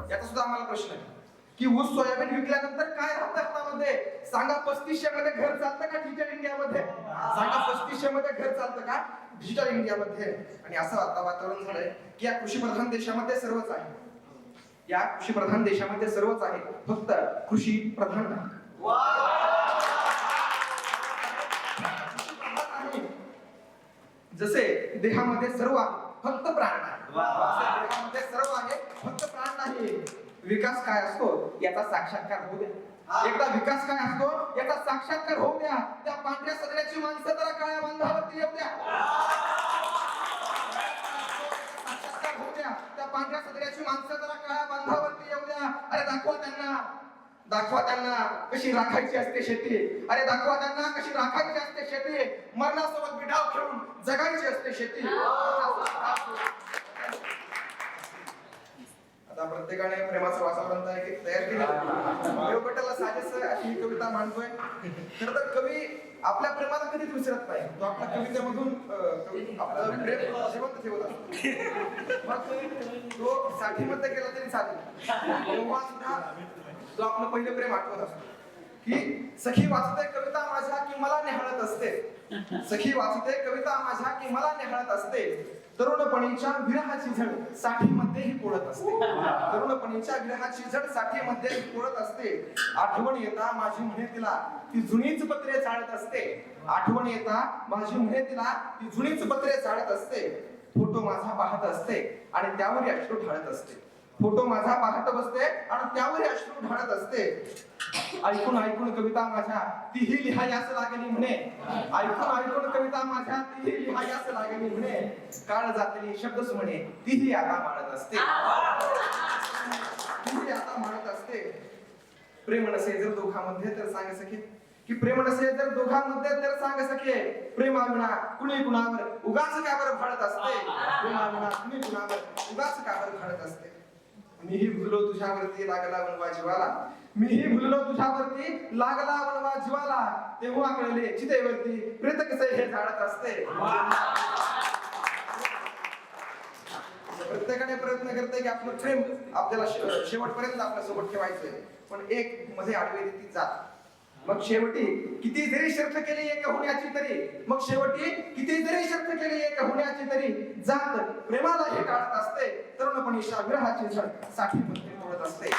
याचा सुद्धा आम्हाला प्रश्न आहे की ऊस सोयाबीन विकल्यानंतर काय राहतं हातामध्ये? सांगा 3500 मध्ये घर चालतं का डिजिटल इंडियामध्ये? सांगा 3500 मध्ये घर चालतं का डिजिटल इंडियामध्ये? आणि असं आता वातावरण झालंय की या कृषी प्रधान देशामध्ये सर्वच आहे. या कृषी प्रधान देशामध्ये सर्वच आहे, फक्त कृषी प्रधान नाही. जसे देहामध्ये सर्व आहे फक्त प्राण नाही. देहामध्ये सर्व आहे फक्त प्राण नाही. विकास काय असतो याचा साक्षात्कार होऊ द्या. एकदा विकास काय असतो याचा साक्षात्कार होऊ द्या. त्या पांढऱ्या सदऱ्याची माणसं जरा काळ्या बांधावरती येऊ द्या. साक्षात्कार होऊ द्या. त्या पांढऱ्या सदऱ्याची माणसं जरा काळ्या बांधावरती येऊ द्या. अरे दाखवा त्यांना कशी राखायची असते शेती. अरे दाखवा त्यांना कशी राखायची असते शेती. मरणासोबत बिडाव खेळून जगायची असते शेती. आता प्रत्येकाने प्रेमाचं वातावरण तयार केलं. देव पटेलला साजेस अशी ही कविता मांडतोय. खरं तर कवी आपल्या प्रेमाला कधीच विसरत नाही. तो आपल्या कवितेमधून आपलं प्रेम जिवंत ठेवत असतो. मग तो 60 मध्ये गेला तरी चालेल. तेव्हा सुद्धा तो आपलं पहिलं प्रेम आठवत असतो की सखी वाचते कविता माझ्या की मला निहाळत असते. सखी वाचते कविता माझ्या की मला निहाळत असते. तरुणपणीच्या विरहाची झड 60 मध्येही पोळत असते. तरुणपणीच्या विरहाची झड 60 मध्येही पोळत असते. आठवण येता माझी म्हणे तिला ती जुनीच पत्रे चाळत असते. आठवण येता माझी म्हणे तिला ती जुनीच पत्रे चाळत असते. फोटो माझा पाहत असते आणि त्यावर अश्रू ढाळत असते. फोटो माझा पाहत बसते आणि त्यावर अश्रू ढाळत असते. ऐकून ऐकून कविता माझ्या तीही लिहायास लागली म्हणे. ऐकून कविता माझ्या तीही लिहायास लागली म्हणे. काळ जातली शब्द सुमणे तीही आता माळत असते. तीही आता माळत असते. प्रेम नसे जर दोघांमध्ये तर सांग सखे की प्रेम नसे जर दोघांमध्ये तर सांग सखे. प्रेमाविना कुणी कुणावर उगाच का बरं भाळत असते. प्रेमाविना कुणी कुणावर उगाच का बरं भाळत असते. मीही भुललो तुझ्यावरती लागला वनवा जीवाला. मीही भुललो तुझ्यावरती लागला वनवा जीवाला. तेव्हा कळले चितेवरती प्रेत कसे हे झाडत असते. प्रत्येकाने प्रयत्न करते की आपलं प्रेम आपल्याला शेवटपर्यंत आपल्या सोबत ठेवायचंय. पण एक मध्ये आडवी ती जात. मग शेवटी किती जरी शर्त केली एक होण्याची तरी जात प्रेमाला हे टाळत असते. तरुणपणीच्या विरहाची झड 60 मध्ये तोडत असते.